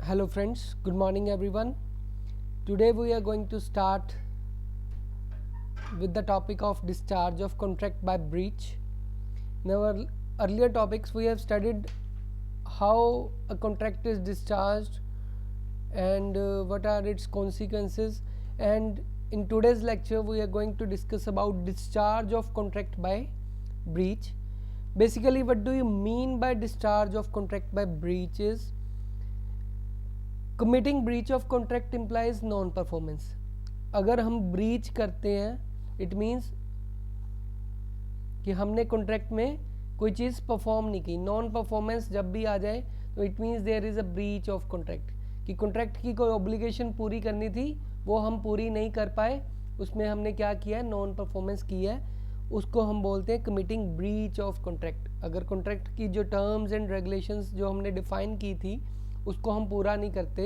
Hello friends, good morning everyone. Today we are going to start with the topic of discharge of contract by breach. In our earlier topics we have studied how a contract is discharged and what are its consequences, and in today's lecture we are going to discuss about discharge of contract by breach. Basically what do you mean by discharge of contract by breach is committing breach of contract implies non performance. अगर हम breach करते हैं it means कि हमने contract में कोई चीज़ perform नहीं की. नॉन परफॉर्मेंस जब भी आ जाए तो it means there is a breach of contract, कि कॉन्ट्रैक्ट की कोई ऑब्लिगेशन पूरी करनी थी वो हम पूरी नहीं कर पाए, उसमें हमने क्या किया है, नॉन परफॉर्मेंस की है, उसको हम बोलते हैं कमिटिंग ब्रीच ऑफ कॉन्ट्रैक्ट. अगर कॉन्ट्रैक्ट की जो टर्म्स एंड रेगुलेशंस जो हमने डिफाइन की थी उसको हम पूरा नहीं करते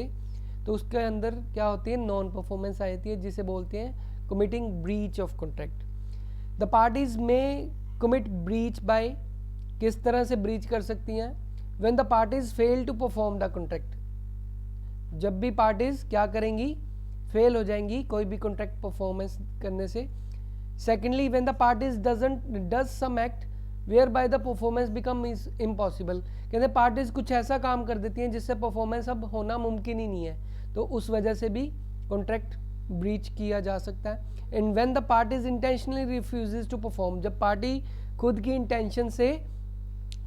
तो उसके अंदर क्या होती है, नॉन परफॉर्मेंस आ जाती है, जिसे बोलते हैं committing breach of contract. The parties में कमिट ब्रीच बाय, किस तरह से ब्रीच कर सकती हैं, when the parties fail to perform the contract. जब भी पार्टीज क्या करेंगी, फेल हो जाएंगी कोई भी कॉन्ट्रैक्ट परफॉर्मेंस करने से. Secondly when the parties does some act where by the performance become is impossible. कहते हैं पार्टीज कुछ ऐसा काम कर देती हैं जिससे परफॉर्मेंस अब होना मुमकिन ही नहीं है, तो उस वजह से भी कॉन्ट्रैक्ट ब्रीच किया जा सकता है. And when the parties intentionally refuses to perform, जब पार्टी खुद की इंटेंशन से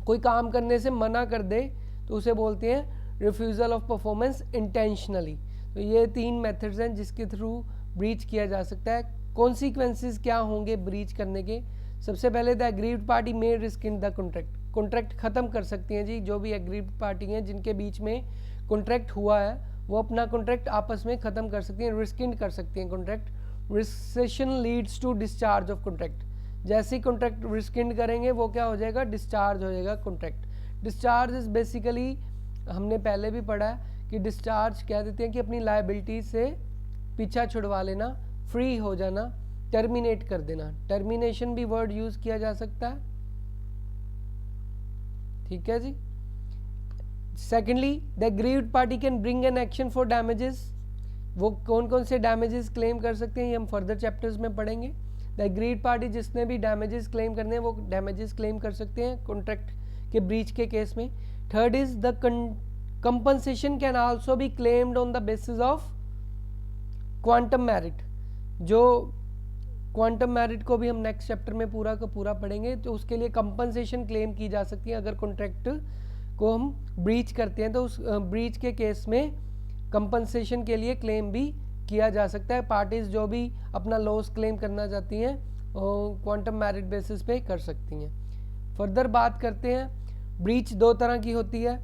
कोई काम करने से मना कर दे तो उसे बोलते हैं रिफ्यूजल ऑफ परफॉर्मेंस इंटेंशनली. तो ये 3 मेथड्स हैं जिसके थ्रू ब्रीच किया जा सकता है. कॉन्सिक्वेंसेस क्या होंगे ब्रीच करने के. सबसे पहले द एग्रीव्ड पार्टी में रिस्किंड द कॉन्ट्रैक्ट. कॉन्ट्रैक्ट ख़त्म कर सकती हैं जी, जो भी एग्रीव्ड पार्टी हैं जिनके बीच में कॉन्ट्रैक्ट हुआ है वो अपना कॉन्ट्रैक्ट आपस में ख़त्म कर सकती हैं, रिस्किंड कर सकती हैं contract. Rescission leads to discharge of contract. जैसे ही कॉन्ट्रैक्ट रिस्किंड करेंगे वो क्या हो जाएगा, डिस्चार्ज हो जाएगा कॉन्ट्रैक्ट. डिस्चार्ज इज बेसिकली, हमने पहले भी पढ़ा है कि डिस्चार्ज कह देते हैं कि अपनी लायबिलिटी से पीछा छुड़वा लेना, फ्री हो जाना, टर्मिनेट कर देना. टर्मिनेशन भी वर्ड यूज किया जा सकता है, ठीक है जी. Secondly the aggrieved party can bring an action for damages. वो कौन कौन से डैमेजेस क्लेम कर सकते हैं ये हम फर्दर चैप्टर्स में पढ़ेंगे. द एग्रीड पार्टी जिसने भी डैमेजेस क्लेम करने हैं वो डैमेजेस क्लेम कर सकते हैं कॉन्ट्रैक्ट के ब्रीच के केस में. Third is the compensation can also be claimed on the basis of quantum merit. जो क्वांटम मेरिट को भी हम नेक्स्ट चैप्टर में पूरा का पूरा पढ़ेंगे, तो उसके लिए कंपनसेशन क्लेम की जा सकती है. अगर कॉन्ट्रैक्ट को हम ब्रीच करते हैं तो उस ब्रीच के केस में कंपनसेशन के लिए क्लेम भी किया जा सकता है. पार्टीज जो भी अपना लॉस क्लेम करना चाहती हैं क्वांटम मेरिट बेसिस पे कर सकती हैं. फर्दर बात करते हैं. ब्रीच 2 तरह की होती है.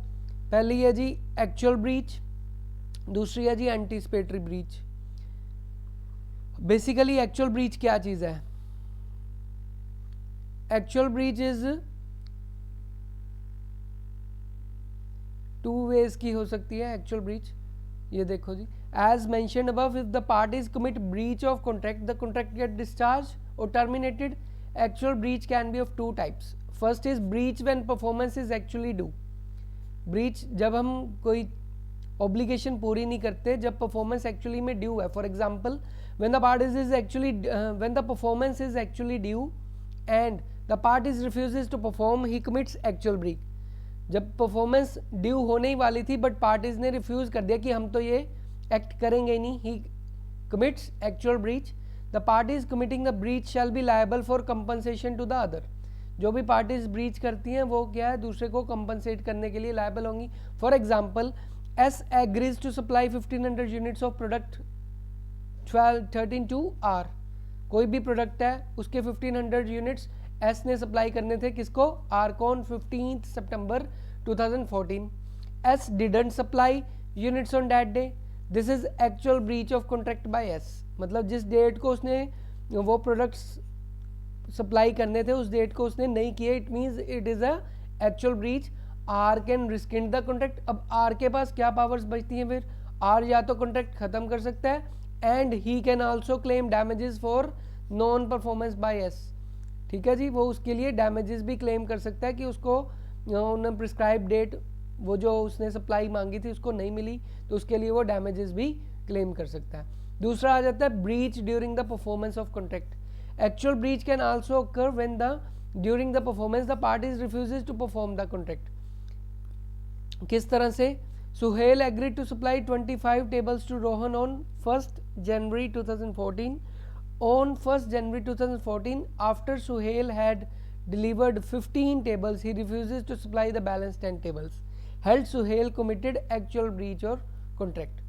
पहली है जी एक्चुअल ब्रीच, दूसरी है जी anticipatory breach. Basically actual breach क्या चीज़ है. एक्चुअल ब्रीच इज 2 वेज की हो सकती है एक्चुअल ब्रीच. ये देखो जी, as mentioned above, if the parties commit breach of contract the contract get discharge और terminated. Actual breach can be of 2 types. First is breach when performance is actually due. Breach जब हम कोई obligation पूरी नहीं करते, जब performance actually में due है. For example when the parties is actually when the performance is actually due and the parties refuses to perform, he commits actual breach. जब परफॉर्मेंस ड्यू होने ही वाली थी बट पार्टीज ने रिफ्यूज कर दिया कि हम तो ये एक्ट करेंगे ही नहीं, ही commits actual breach. the parties committing the breach shall be liable for compensation to the other. जो भी पार्टीज ब्रीच करती हैं वो क्या है, दूसरे को कंपनसेट करने के लिए लायबल होंगी. For example S agrees to supply 1500 units of product 13 to R. कोई भी प्रोडक्ट है उसके 1500 यूनिट्स एस ने सप्लाई करने थे, किसको, आर को, 15 सितंबर 2014. S didn't supply units on that day. This is actual breach of contract by S. मतलब जिस डेट को उसने वो प्रोडक्ट्स सप्लाई करने थे उस डेट को उसने नहीं किए, it means it is a actual breach. R can rescind the contract. अब आर के पास क्या पावर्स बचती हैं फिर, आर या तो कॉन्ट्रैक्ट खत्म कर सकता है and he can also claim damages for non performance by S. ठीक है जी, वो उसके लिए डैमेजेस भी क्लेम कर सकता है कि उसको प्रिस्क्राइब डेट वो जो उसने सप्लाई मांगी थी उसको नहीं मिली, तो उसके लिए वो डैमेजेस भी क्लेम कर सकता है। दूसरा आ जाता है breach during the performance of contract. Actual breach can also occur when the during the performance the parties refuses to perform the contract. किस तरह से? Suhail agreed to supply 25 tables to Rohan on 1st January 2014. On 1st January 2014, after Suhail had delivered 15 tables, he refuses to supply the balance 10 tables. Held Suhail committed actual breach or contract.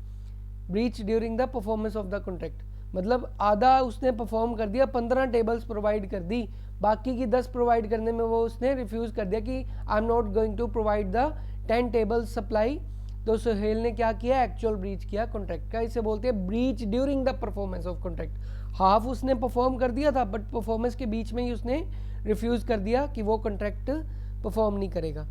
Breach during the performance of the contract. मतलब आधा उसने perform कर दिया, 15 tables provide कर दी, बाकी की 10 provide करने में वो उसने रिफ्यूज कर दिया कि I am not going to provide the 10 tables supply. तो सुहेल ने क्या किया? एक्चुअल ब्रीच किया कॉन्ट्रैक्ट का। इसे बोलते हैं breach during the performance of contract. Half उसने परफॉर्म कर दिया था, बट परफॉर्मेंस के बीच में ही उसने रिफ्यूज कर दिया कि वो कॉन्ट्रैक्ट परफॉर्म नहीं करेगा।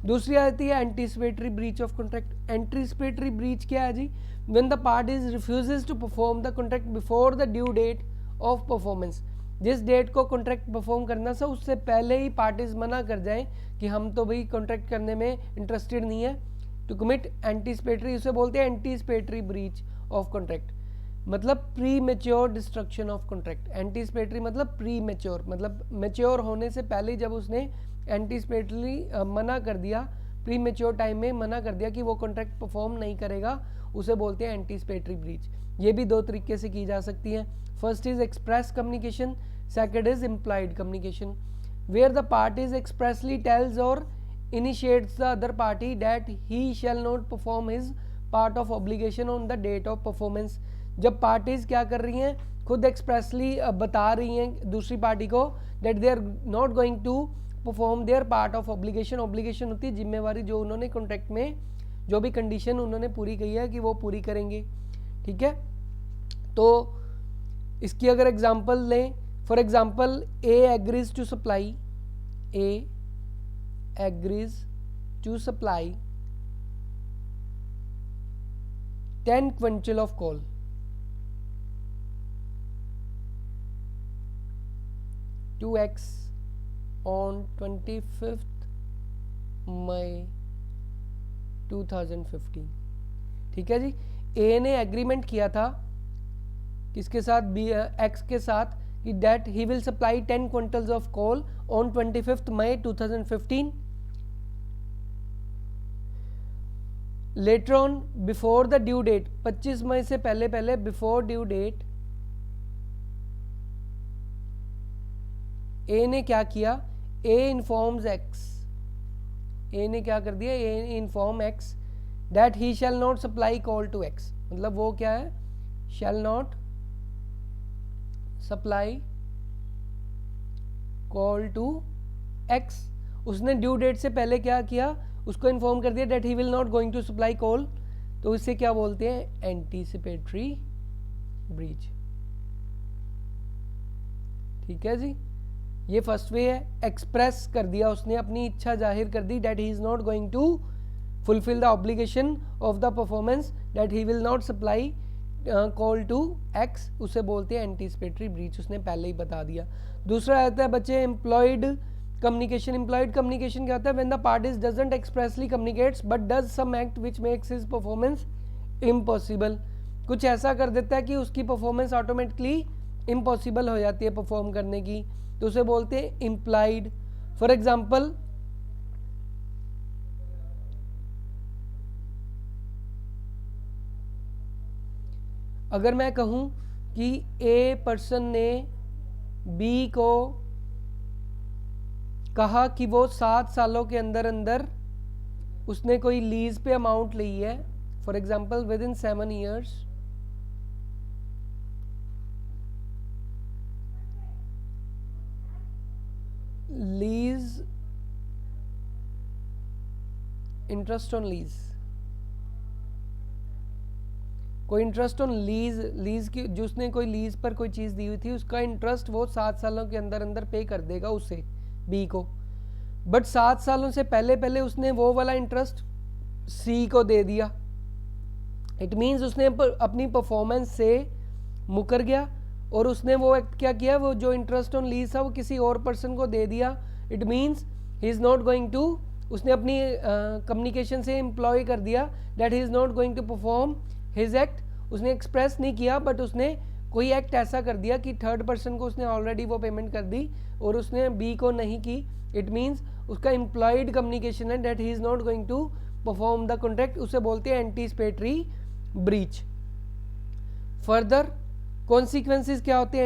दूसरी आती है anticipatory breach of contract. Anticipatory breach क्या है जी? When the parties refuses to perform the contract before the due date of performance. जिस डेट को कॉन्ट्रैक्ट परफॉर्म करना था उससे पहले ही पार्टीज मना कर जाएं कि हम तो भाई कॉन्ट्रैक्ट करने में इंटरेस्टेड नहीं है, टू कमिट एंटीसिपेटरी, उसे बोलते हैं एंटीसिपेटरी ब्रीच ऑफ कॉन्ट्रैक्ट। मतलब pre mature destruction of contract. Anticipatory मतलब प्री मेच्योर, मतलब मेच्योर होने से पहले जब उसने एंटीसिपेटरी मना कर दिया, प्री मेच्योर टाइम में मना कर दिया कि वो कॉन्ट्रैक्ट परफॉर्म नहीं करेगा, उसे बोलते हैं एंटीसिपेटरी ब्रीच। ये भी दो तरीके से की जा सकती है। First is express communication, second is implied communication, where the parties expressly tells और initiates the other party that he shall not perform his part of obligation on the date of performance। जब parties क्या कर रही हैं? खुद expressly बता रही हैं दूसरी पार्टी को that they are not going to perform their part of obligation। Obligation होती है जिम्मेवारी, जो उन्होंने कॉन्ट्रैक्ट में जो भी कंडीशन उन्होंने पूरी कही है कि वो पूरी करेंगे। ठीक है, तो इसकी अगर एग्जांपल लें, for example A agrees to supply, A agrees to supply 10 quintal of coal to X on 25th May 2015। ठीक है जी, ए ने एग्रीमेंट किया था किसके साथ? बी एक्स के साथ, कि that he will supply 10 quintals of coal on 25th May 2015। Later on before the due date, 25 मई से पहले पहले before due date, A ने क्या किया? A informs X, A ने क्या कर दिया? A inform X that he shall not supply coal to X। मतलब वो क्या है? shall not supply coal to X. उसने ड्यू डेट से पहले क्या किया? उसको इन्फॉर्म कर दिया date he will not going to supply coal. तो इसे क्या बोलते हैं? Anticipatory breach. ठीक है जी, ये फर्स्ट वे है। एक्सप्रेस कर दिया उसने, अपनी इच्छा जाहिर कर दी that he is not going to fulfil the obligation of the performance, that he will not supply coal to X, उसे बोलते हैं एंटीसिपेटरी ब्रीच। उसने पहले ही बता दिया। दूसरा आता है बच्चे एम्प्लॉयड कम्युनिकेशन। एम्प्लॉयड कम्युनिकेशन क्या होता है? When the parties doesn't expressly communicates but does some act which makes his performance impossible. कुछ ऐसा कर देता है कि उसकी परफॉर्मेंस ऑटोमेटिकली इम्पॉसिबल हो जाती है परफॉर्म करने की, तो उसे बोलते हैं इम्प्लाइड। फॉर एग्जाम्पल, अगर मैं कहूं कि ए पर्सन ने बी को कहा कि वो 7 सालों के अंदर अंदर उसने कोई लीज पे अमाउंट ली है, for example with in 7 years, lease interest on lease, कोई इंटरेस्ट ऑन लीज, लीज की जो उसने कोई लीज पर कोई चीज़ दी हुई थी उसका इंटरेस्ट वो 7 सालों के अंदर अंदर पे कर देगा उसे, बी को। बट 7 सालों से पहले पहले उसने वो वाला इंटरेस्ट सी को दे दिया। इट मीन्स उसने अपनी परफॉर्मेंस से मुकर गया और उसने वो एक्ट क्या किया? वो जो इंटरेस्ट ऑन लीज था वो किसी और पर्सन को दे दिया। It means he is not going to उसने अपनी कम्युनिकेशन से इम्प्लॉय कर दिया that he is not going to perform his act. उसने एक्सप्रेस नहीं किया बट उसने कोई एक्ट ऐसा कर दिया कि थर्ड पर्सन को उसने ऑलरेडी वो पेमेंट कर दी और उसने बी को नहीं की। इट मीन्स उसका इम्प्लॉयड कम्युनिकेशन है that he is not going to perform the contract, उसे बोलते हैं एंटीसिपेटरी ब्रीच। फर्दर कॉन्सिक्वेंसेज क्या होते हैं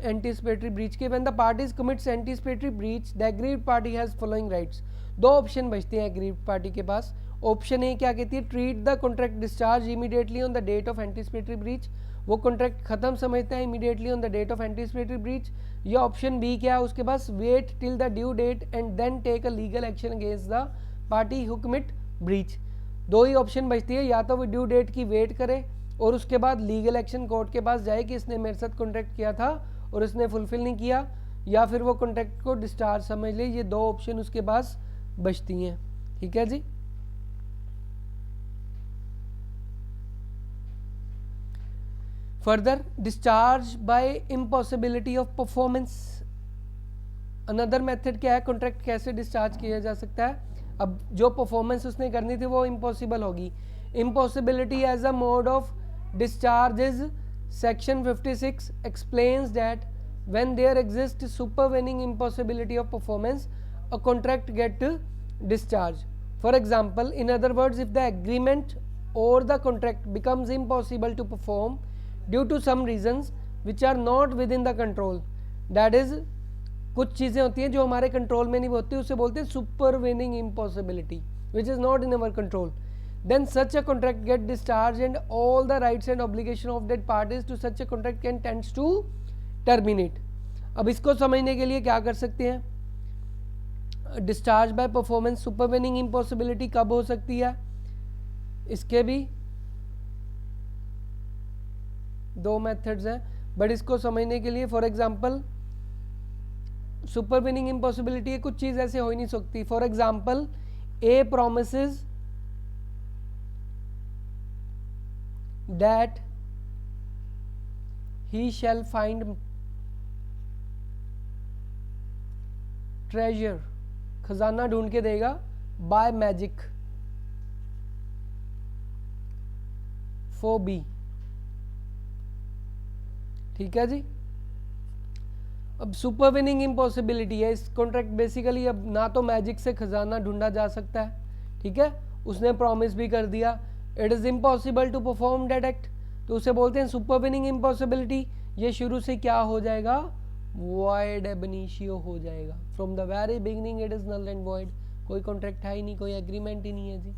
एंटीसिपेटरी ब्रीच के? When the parties commits anticipatory breach the agreed party has following rights. दो ऑप्शन बचते हैं एग्रीड पार्टी के पास। ऑप्शन ए क्या कहती है? Treat the contract discharge immediately on the date of anticipatory breach, वो कॉन्ट्रैक्ट खत्म समझता है immediately on the date of anticipatory breach. या ऑप्शन बी क्या है उसके पास? Wait till the due date and then take a legal action against the party who commit breach. दो ही ऑप्शन बचती है, या तो वो ड्यू डेट की वेट करे और उसके बाद लीगल एक्शन कोर्ट के पास जाए कि इसने मेरे साथ कॉन्ट्रैक्ट किया था और इसने फुलफिल नहीं किया, या फिर वो कॉन्ट्रैक्ट को डिस्चार्ज समझ ले। ये दो ऑप्शन उसके पास बचती हैं। ठीक है जी। Further discharge by impossibility of performance, another method क्या है? कॉन्ट्रैक्ट कैसे डिस्चार्ज किया जा सकता है? अब जो परफॉर्मेंस उसने करनी थी वो इम्पॉसिबल होगी। Impossibility as a mode of discharge is section 56 explains that when there exist supervening impossibility of performance a contract get discharge. For example, in other words, if the agreement or the contract becomes impossible to perform due to some reasons which are not within the control, that is कुछ चीज़ें होती हैं जो हमारे control में नहीं होती, उसे बोलते हैं supervening impossibility which is not in our control, then such a contract get discharged and all the rights and obligation of that parties to such a contract can tends to terminate। अब इसको समझने के लिए क्या कर सकते हैं? Discharge by performance supervening impossibility कब हो सकती है? इसके भी दो मेथड्स हैं, बट इसको समझने के लिए फॉर एग्जांपल सुपरवेनिंग इम्पॉसिबिलिटी कुछ चीज ऐसे हो ही नहीं सकती। For example, A promises that he shell find treasure, खजाना ढूंढ के देगा बाय मैजिक फॉर बी। ठीक है जी। अब सुपरविनिंग इम्पॉसिबिलिटी है इस कॉन्ट्रैक्ट बेसिकली, अब ना तो मैजिक से खजाना ढूंढा जा सकता है, ठीक है, उसने प्रॉमिस भी कर दिया, it is impossible to perform that act, तो उसे बोलते हैं सुपरविनिंग इम्पॉसिबिलिटी। ये शुरू से क्या हो जाएगा? वॉइड एब इनिशियो हो जाएगा। From the very beginning it is null and void, कोई कॉन्ट्रैक्ट है ही नहीं, कोई एग्रीमेंट ही नहीं है जी।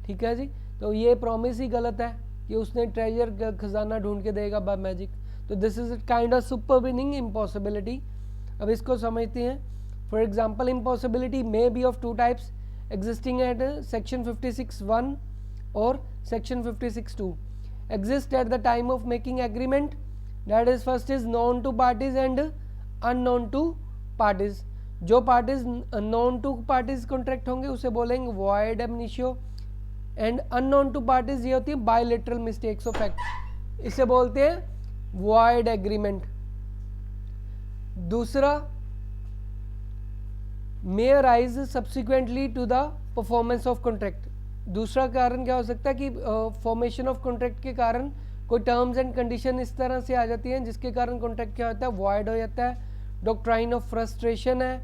ठीक है जी। तो ये प्रॉमिस ही गलत है कि उसने ट्रेजर खजाना ढूंढ के देगा बाय मैजिक, तो this is kind of supervening impossibility. अब इसको समझते हैं। For example, impossibility may be of two types existing at section 56(1) और section 56(2). Exist at the time of making agreement, that is first is known to parties and unknown to parties. जो parties known to parties contract होंगे उसे बोलेंगे void ab initio, and unknown to parties ये होती है bilateral mistakes of act, इसे बोलते हैं वॉइड एग्रीमेंट। दूसरा, may arise subsequently to the performance of contract. दूसरा कारण क्या हो सकता है कि फॉर्मेशन ऑफ कॉन्ट्रैक्ट के कारण कोई टर्म्स एंड कंडीशन इस तरह से आ जाती हैं जिसके कारण कॉन्ट्रैक्ट क्या होता है? वॉइड हो जाता है। डॉक्ट्राइन ऑफ फ्रस्ट्रेशन है,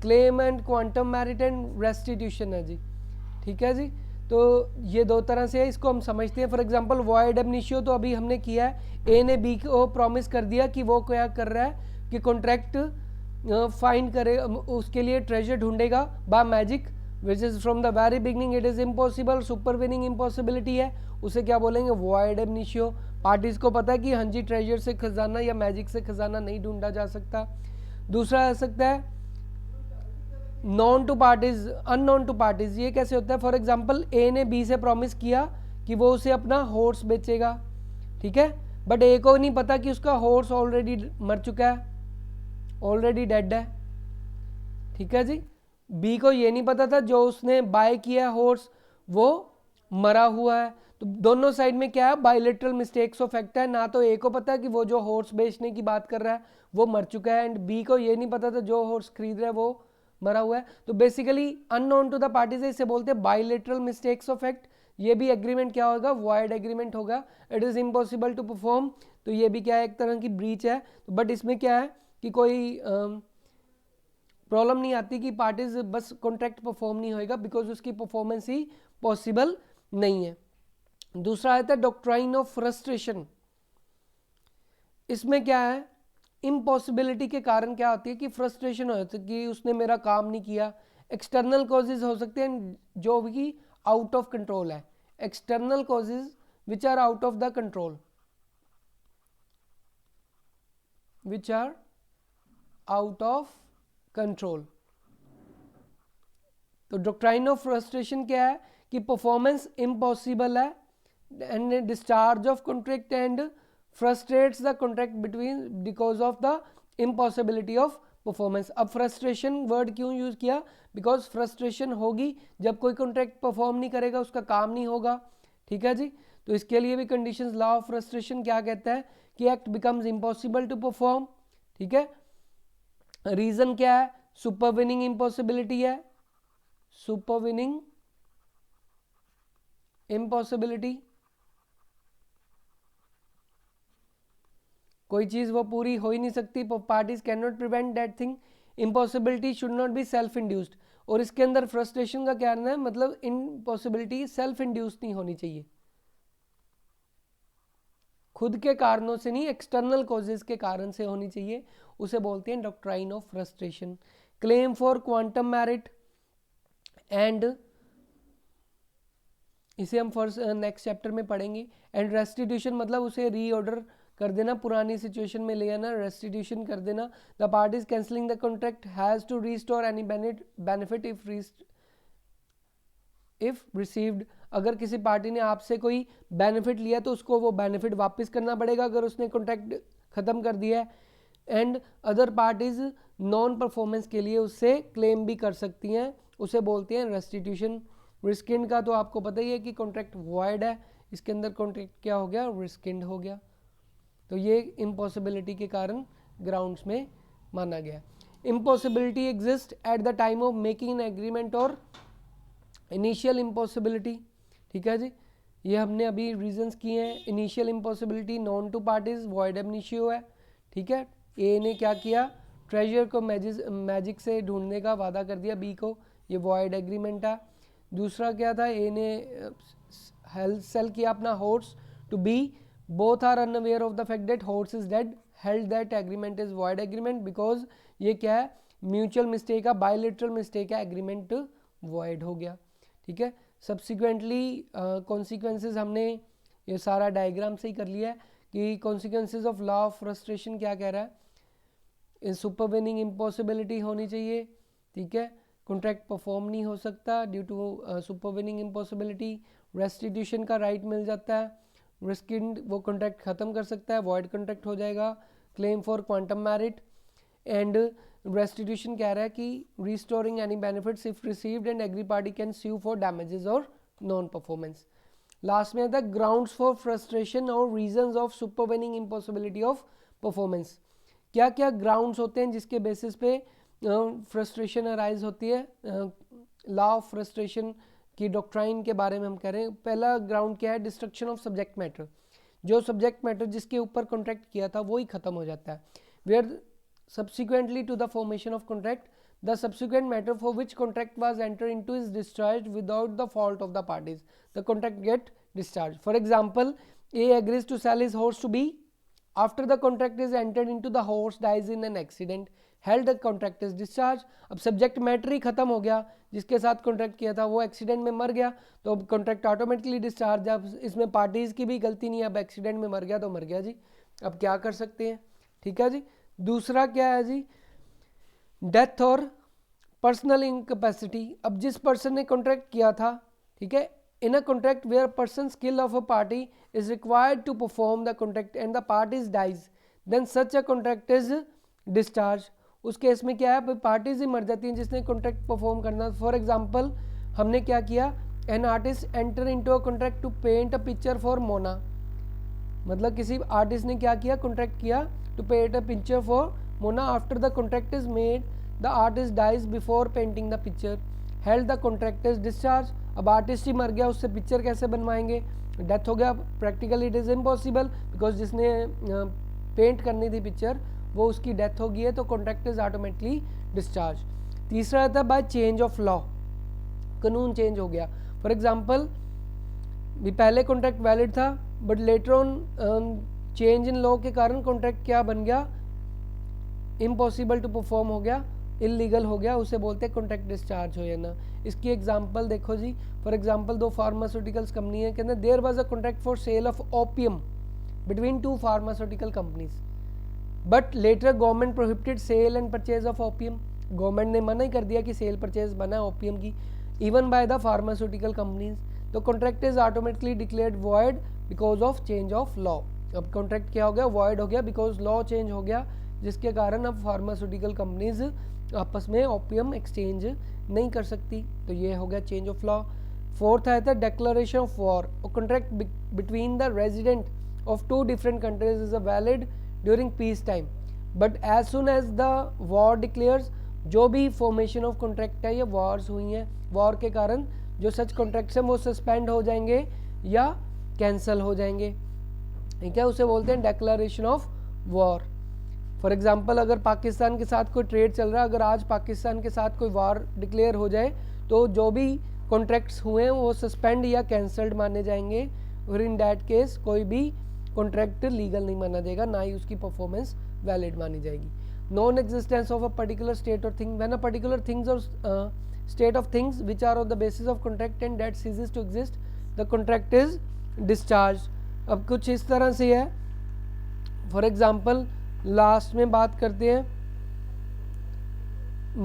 claim and quantum merit and restitution है जी। ठीक है जी। तो ये दो तरह से है, इसको हम समझते हैं। For example, void ab initio तो अभी हमने किया है, ए ने बी को प्रॉमिस कर दिया कि वो क्या कर रहा है कि कॉन्ट्रैक्ट फाइंड करे, उसके लिए ट्रेजर ढूंढेगा by magic, which is from the very beginning it is impossible, supervening impossibility है, उसे क्या बोलेंगे? Void ab initio. पार्टीज को पता है कि हाँ जी ट्रेजर से खजाना या मैजिक से खजाना नहीं ढूंढा जा सकता। दूसरा आ सकता है known to parties, unknown to parties. ये कैसे होता है? फॉर एग्जांपल, ए ने बी से प्रॉमिस किया कि वो उसे अपना हॉर्स बेचेगा, ठीक है, बट ए को नहीं पता कि उसका हॉर्स ऑलरेडी मर चुका है, ऑलरेडी डेड है। ठीक है जी। बी को ये नहीं पता था जो उसने बाय किया है हॉर्स वो मरा हुआ है। तो दोनों साइड में क्या है? बायलैटरल मिस्टेक्स ऑफ फैक्ट है। ना तो ए को पता है कि वो जो हॉर्स बेचने की बात कर रहा है वो मर चुका है, एंड बी को ये नहीं पता था जो हॉर्स खरीद रहा है वो मरा हुआ है। तो basically unknown to the parties है, इसे बोलते हैं बाइलेटरल मिस्टेक्स ऑफ एक्ट। ये भी एग्रीमेंट क्या होगा, वॉइड एग्रीमेंट होगा। It is impossible to perform, तो ये भी क्या है, एक तरह की ब्रीच है। तो बट इसमें क्या है कि कोई प्रॉब्लम नहीं आती कि पार्टीज बस कॉन्ट्रैक्ट परफॉर्म नहीं होएगा बिकॉज उसकी परफॉर्मेंस ही पॉसिबल नहीं है। दूसरा आता है डॉक्ट्राइन ऑफ फ्रस्ट्रेशन। इसमें क्या है, इम्पॉसिबिलिटी के कारण क्या होती है कि फ्रस्ट्रेशन हो जाती है कि उसने मेरा काम नहीं किया। एक्सटर्नल कॉजेज हो सकते हैं जो कि आउट ऑफ कंट्रोल है, external causes which are out of the control, which are out of control. तो डॉक्ट्राइन ऑफ फ्रस्ट्रेशन क्या है कि परफॉर्मेंस इम्पॉसिबल है and discharge of contract and frustrates the contract between because of the impossibility of performance. अब frustration word क्यों use किया, because frustration होगी जब कोई कॉन्ट्रैक्ट परफॉर्म नहीं करेगा, उसका काम नहीं होगा। ठीक है जी, तो इसके लिए भी कंडीशंस, लॉ ऑफ फ्रस्ट्रेशन क्या कहता है कि act becomes impossible to perform. ठीक है, रीजन क्या है, सुपरविनिंग इम्पॉसिबिलिटी है, सुपरविनिंग इम्पॉसिबिलिटी। कोई चीज वो पूरी हो ही नहीं सकती, parties can not prevent that thing. Impossibility should not be self induced, और इसके अंदर फ्रस्ट्रेशन का क्या है, मतलब इम्पॉसिबिलिटी सेल्फ इंड्यूस्ड नहीं होनी चाहिए, खुद के कारणों से नहीं, एक्सटर्नल कॉजेज के कारण से होनी चाहिए, उसे बोलते हैं doctrine of frustration. Claim for quantum merit and, इसे हम फर्स्ट नेक्स्ट चैप्टर में पढ़ेंगे। एंड रेस्टिट्यूशन मतलब उसे रीऑर्डर कर देना, पुरानी सिचुएशन में ले आना, रेस्टिट्यूशन कर देना। The parties cancelling the contract has to restore any benefit if received. अगर किसी पार्टी ने आपसे कोई बेनिफिट लिया तो उसको वो बेनिफिट वापस करना पड़ेगा अगर उसने कॉन्ट्रैक्ट खत्म कर दिया है। And other parties non performance के लिए उससे क्लेम भी कर सकती हैं, उसे बोलते हैं रेस्टिट्यूशन। रिस्किंड का तो आपको पता ही है कि कॉन्ट्रैक्ट वॉइड है, इसके अंदर कॉन्ट्रैक्ट क्या हो गया, रिस्किंड हो गया। तो ये इम्पॉसिबिलिटी के कारण ग्राउंड्स में माना गया। Impossibility exist at the time of making an agreement और इनिशियल इम्पॉसिबिलिटी। ठीक है जी, ये हमने अभी रीजंस किए हैं। Initial impossibility known to parties, void ab initio है। ठीक है, ए ने क्या किया, ट्रेजर को मैजिक से ढूंढने का वादा कर दिया बी को, ये वॉइड एग्रीमेंट है। दूसरा क्या था, ए ने सेल किया अपना horse to B, both are unaware of the fact that horse is dead, held that agreement is void agreement because ये क्या है, म्यूचुअल मिस्टेक है, बायलैटरल मिस्टेक है, एग्रीमेंट वॉइड हो गया। ठीक है, सब्सिक्वेंटली कॉन्सिक्वेंसेज हमने ये सारा डायग्राम से ही कर लिया है कि consequences of law of frustration क्या कह रहा है, सुपरविनिंग इम्पॉसिबिलिटी होनी चाहिए। ठीक है, कॉन्ट्रैक्ट परफॉर्म नहीं हो सकता ड्यू टू सुपरविनिंग इम्पॉसिबिलिटी, रेस्टिट्यूशन का राइट मिल जाता है, रिस्किंड वो कॉन्ट्रैक्ट खत्म कर सकता है, वॉइड कॉन्ट्रैक्ट हो जाएगा, claim for quantum merit and restitution कह रहा है कि restoring any benefits if received and agree party can sue for damages और नॉन परफॉर्मेंस। लास्ट में आता है ग्राउंड्स फॉर फ्रस्ट्रेशन और reasons of supervening impossibility of performance. क्या क्या ग्राउंड्स होते हैं जिसके बेसिस पे फ्रस्ट्रेशन अराइज होती है। लॉ ऑफ फ्रस्ट्रेशन की डॉक्ट्राइन के बारे में हम कह रहे हैं। पहला ग्राउंड क्या है, डिस्ट्रक्शन ऑफ सब्जेक्ट मैटर, जो सब्जेक्ट मैटर जिसके ऊपर कॉन्ट्रैक्ट किया था वो ही खत्म हो जाता है। Where subsequently to the formation of contract the subsequent matter for which contract was entered into is discharged without the fault of the parties, the contract get discharged. For example, A agrees to sell his horse to B. After the contract is entered into, the horse dies in an accident, held the contract is discharged. अब subject matter ही खत्म हो गया, जिसके साथ contract किया था वो accident में मर गया, तो अब कॉन्ट्रैक्ट ऑटोमेटिकली डिस्चार्ज। अब इसमें पार्टीज की भी गलती नहीं है, अब एक्सीडेंट में मर गया तो मर गया जी, अब क्या कर सकते हैं। ठीक है जी, दूसरा क्या है जी, डेथ और पर्सनल इनकैपेसिटी। अब जिस पर्सन ने कॉन्ट्रैक्ट किया था, ठीक है, in a contract where person skill of a party is required to perform the contract and the parties dies, then such a contract is discharge. उस केस में क्या है, पार्टीज ही मर जाती हैं जिसने कॉन्ट्रैक्ट परफॉर्म करना। फॉर एग्जाम्पल हमने क्या किया, an artist enter into a contract to paint a picture for Mona, मतलब किसी आर्टिस्ट ने क्या किया, कॉन्ट्रैक्ट किया to paint a picture for Mona. After the contract is made, the artist dies before painting the picture, held the contract is discharge. अब artist ही मर गया, उससे पिक्चर कैसे बनवाएंगे, डेथ हो गया, practically it is impossible because जिसने पेंट करनी थी पिक्चर वो उसकी डेथ हो गई है, तो कॉन्ट्रैक्ट इज ऑटोमेटिकली डिस्चार्ज। तीसरा रहता है बाय चेंज ऑफ लॉ, कानून चेंज हो गया। फॉर एग्जाम्पल भी पहले कॉन्ट्रैक्ट वैलिड था but later on change in law के कारण कॉन्ट्रैक्ट क्या बन गया, इम्पॉसिबल टू परफॉर्म हो गया, इलीगल हो गया, उसे बोलते हैं कॉन्ट्रैक्ट डिस्चार्ज हो जाना। इसकी एग्जांपल देखो जी, फॉर एग्जांपल दो फार्मास्यूटिकल्स कंपनी है, कहते हैं there was a contract for sale of opium between two pharmaceutical companies but later government prohibited sale and purchase of opium. Government ने मना ही कर दिया कि सेल परचेज बना है ओपियम की, even by the pharmaceutical companies. तो contract is automatically declared void because of change of law. अब कॉन्ट्रैक्ट क्या हो गया, वॉइड हो गया बिकॉज लॉ चेंज हो गया, जिसके कारण अब फार्मास्यूटिकल कंपनीज आपस में ओपियम एक्सचेंज नहीं कर सकती। तो ये हो गया चेंज ऑफ लॉ। फोर्थ आया था declaration of war. Contract between the resident of two different countries is a valid during peace time but as soon as the war declares, जो भी फॉर्मेशन ऑफ कॉन्ट्रैक्ट है या Wars हुई हैं, war के कारण जो सच कॉन्ट्रैक्ट्स हैं वो सस्पेंड हो जाएंगे या कैंसिल हो जाएंगे, ठीक है, उसे बोलते हैं declaration of war. For example अगर पाकिस्तान के साथ कोई ट्रेड चल रहा है, अगर आज पाकिस्तान के साथ कोई वॉर डिक्लेयर हो जाए तो जो भी कॉन्ट्रैक्ट्स हुए हैं वो सस्पेंड या कैंसल्ड माने जाएंगे, और इन दैट केस कोई भी कॉन्ट्रैक्ट लीगल नहीं माना जाएगा, ना ही उसकी परफॉर्मेंस वैलिड मानी जाएगी। Non existence of a particular state और thing, when a particular things और state of things which are on the basis of contract and that ceases to exist, the contract is discharged। अब कुछ इस तरह से है, फॉर एग्जाम्पल लास्ट में बात करते हैं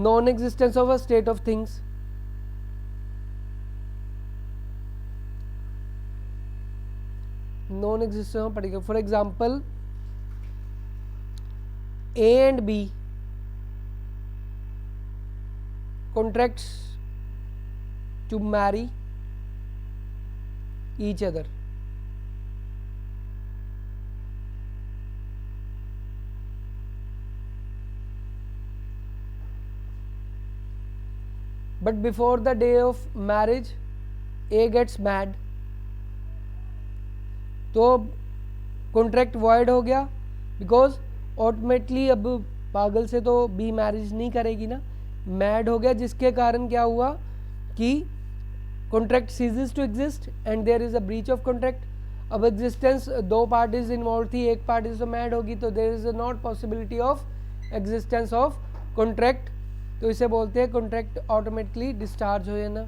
non existence of a state of things. Non existence of particular, for example A and B contracts to marry each other, but before the day of marriage A gets mad, तो contract void हो गया because automatically अब पागल से तो B marriage नहीं करेगी ना, मैड हो गया, जिसके कारण क्या हुआ कि contract ceases to exist and there is a breach of contract. अब एग्जिस्टेंस दो पार्टीज इन्वॉल्व थी, एक पार्टी तो मैड होगी तो there is not possibility of existence of contract, तो इसे बोलते हैं कॉन्ट्रैक्ट ऑटोमेटिकली डिस्चार्ज हो जाना।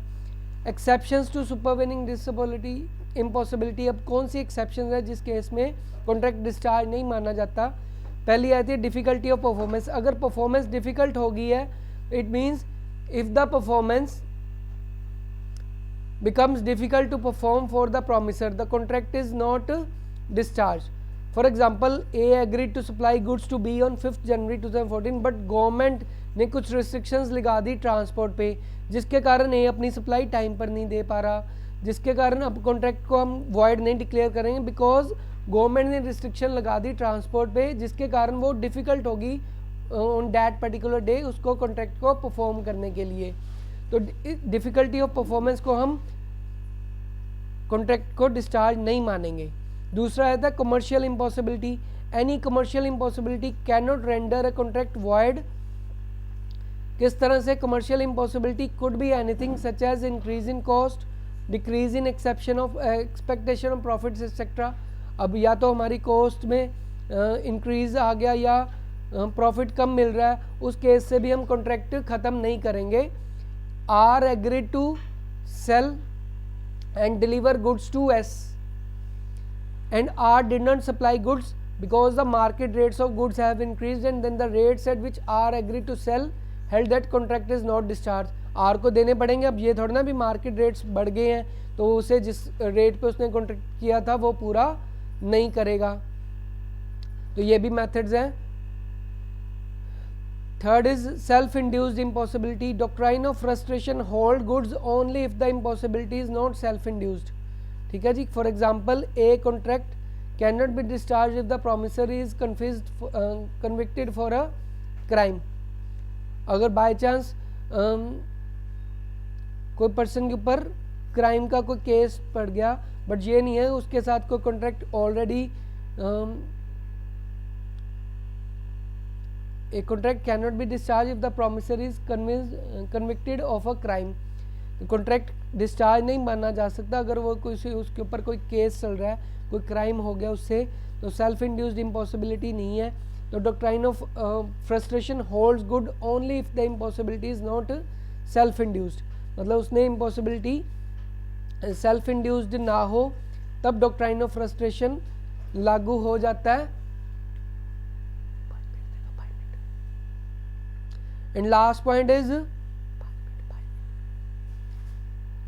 Exceptions to supervening disability impossibility, अब कौन सी एक्सेप्शन है जिस केस में कॉन्ट्रैक्ट डिस्चार्ज नहीं माना जाता। पहली आती है डिफिकल्टी ऑफ परफॉर्मेंस, अगर परफॉर्मेंस डिफिकल्ट हो गई है it means if the performance becomes difficult to perform for the promiser, the contract is not discharged. For example, A agreed to supply goods to B on 5th January 2014 but government ने कुछ restrictions लगा दी transport पे, जिसके कारण A अपनी supply time पर नहीं दे पा रहा, जिसके कारण अब कॉन्ट्रैक्ट को हम वॉइड नहीं डिक्लेयर करेंगे बिकॉज गवर्नमेंट ने रिस्ट्रिक्शन लगा दी ट्रांसपोर्ट पे, जिसके कारण वो डिफ़िकल्ट होगी ऑन दैट पर्टिकुलर डे उसको कॉन्ट्रैक्ट को परफॉर्म करने के लिए। तो डिफ़िकल्टी ऑफ परफॉर्मेंस को हम कॉन्ट्रैक्ट को डिस्चार्ज नहीं मानेंगे। दूसरा है था commercial impossibility, any commercial impossibility can not render a contract void. किस तरह से commercial impossibility could be anything such as increase in cost, decrease in exception of expectation of profits etcetera. अब या तो हमारी कॉस्ट में इंक्रीज आ गया या प्रॉफिट कम मिल रहा है, उस केस से भी हम कॉन्ट्रैक्ट ख़त्म नहीं करेंगे। Are agreed to sell and deliver goods to S and R did not supply goods because the market rates of goods have increased and then the rates at which R agreed to sell held that contract is not discharged। R को देने पड़ेंगे, अब ये थोड़ा ना भी market rates बढ़ गए हैं तो उसे जिस रेट पे उसने कॉन्ट्रैक्ट किया था वो पूरा नहीं करेगा। तो ये भी मेथड्स हैं। Third is self induced impossibility, doctrine of frustration hold goods only if the impossibility is not self induced. ठीक है जी, for example a contract can not be discharge if the promisor is convicted for a crime. अगर by chance कोई person के ऊपर crime का कोई case पड़ गया, बट ये नहीं है उसके साथ कोई contract already, a contract cannot be discharged if the promisor is convicted of a crime. Contract discharge नहीं माना जा सकता अगर वो कोई उसके ऊपर कोई केस चल रहा है, कोई क्राइम हो गया उससे, तो सेल्फ इंड्यूस्ड इम्पॉसिबिलिटी नहीं है. तो doctrine of frustration holds good only if the impossibility is not self induced. मतलब उसने इम्पॉसिबिलिटी सेल्फ इंड्यूस्ड ना हो तब डॉक्ट्राइन ऑफ फ्रस्ट्रेशन लागू हो जाता है. And last point is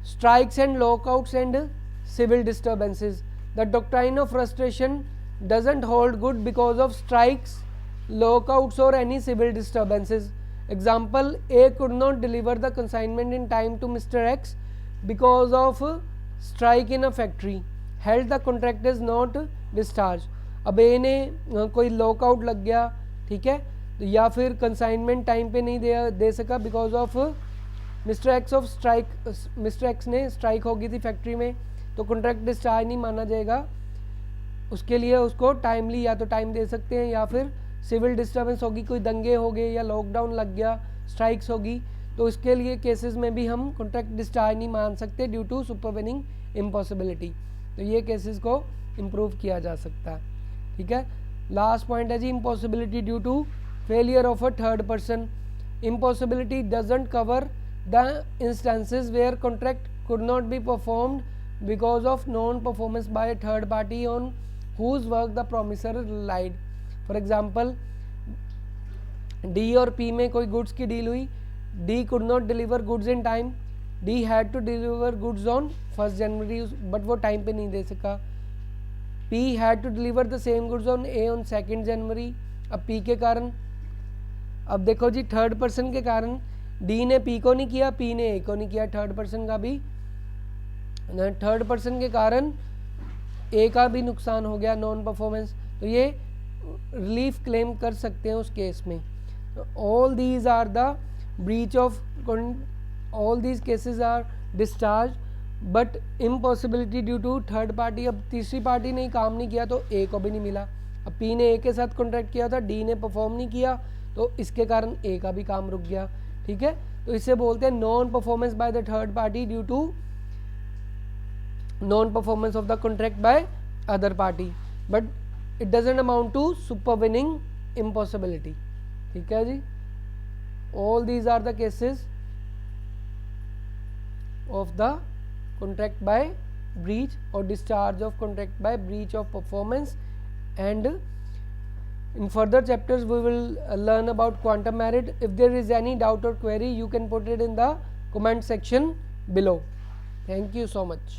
strikes and lockouts and civil disturbances. The doctrine of frustration doesn't hold good because of strikes, lockouts or any civil disturbances. Example, A could not deliver the consignment in time to Mr. X because of strike in a factory. Held the contract is not discharged. अब A ने कोई lockout लग गया, ठीक है, या फिर consignment time पे नहीं दे सका because of mister x of strike. Mister x ने स्ट्राइक हो गई थी फैक्ट्री में, तो कॉन्ट्रैक्ट डिस्चार्ज नहीं माना जाएगा. उसके लिए उसको टाइमली या तो टाइम दे सकते हैं या फिर सिविल डिस्टर्बेंस होगी, कोई दंगे हो गए या लॉकडाउन लग गया, स्ट्राइक्स होगी, तो इसके लिए केसेस में भी हम कॉन्ट्रैक्ट डिस्चार्ज नहीं मान सकते ड्यू टू सुपरवेनिंग इम्पॉसिबिलिटी. तो ये केसेस को इम्प्रूव किया जा सकता है. ठीक है. लास्ट पॉइंट है जी impossibility due to failure of a third person. Impossibility doesn't cover the instances where contract could not be performed because of non-performance by a third party on whose work the promisor relied. For example, D और P में कोई goods की deal हुई, D could not deliver goods in time, D had to deliver goods on 1st January, but वो time पे नहीं दे सका. P had to deliver the same goods on A on 2nd January. अब P के कारण, अब देखो जी थर्ड पर्सन के कारण डी ने पी को नहीं किया, पी ने ए को नहीं किया, थर्ड पर्सन का भी, थर्ड पर्सन के कारण ए का भी नुकसान हो गया, नॉन परफॉर्मेंस. तो ये रिलीफ क्लेम कर सकते हैं उस केस में. All these are the breach of, all these cases are discharge but impossibility due to third party. अब तीसरी पार्टी ने काम नहीं किया तो ए को भी नहीं मिला. अब पी ने ए के साथ कॉन्ट्रैक्ट किया था, डी ने परफॉर्म नहीं किया, तो इसके कारण ए का भी काम रुक गया. ठीक है. तो इसे बोलते हैं non performance by the third party due to non performance of the contract by other party, but it doesn't amount to supervening impossibility. ठीक है जी. All these are the cases of the contract by breach और discharge of contract by breach of performance. And in further chapters we will learn about quantum merit. If there is any doubt or query, you can put it in the comment section below. Thank you so much.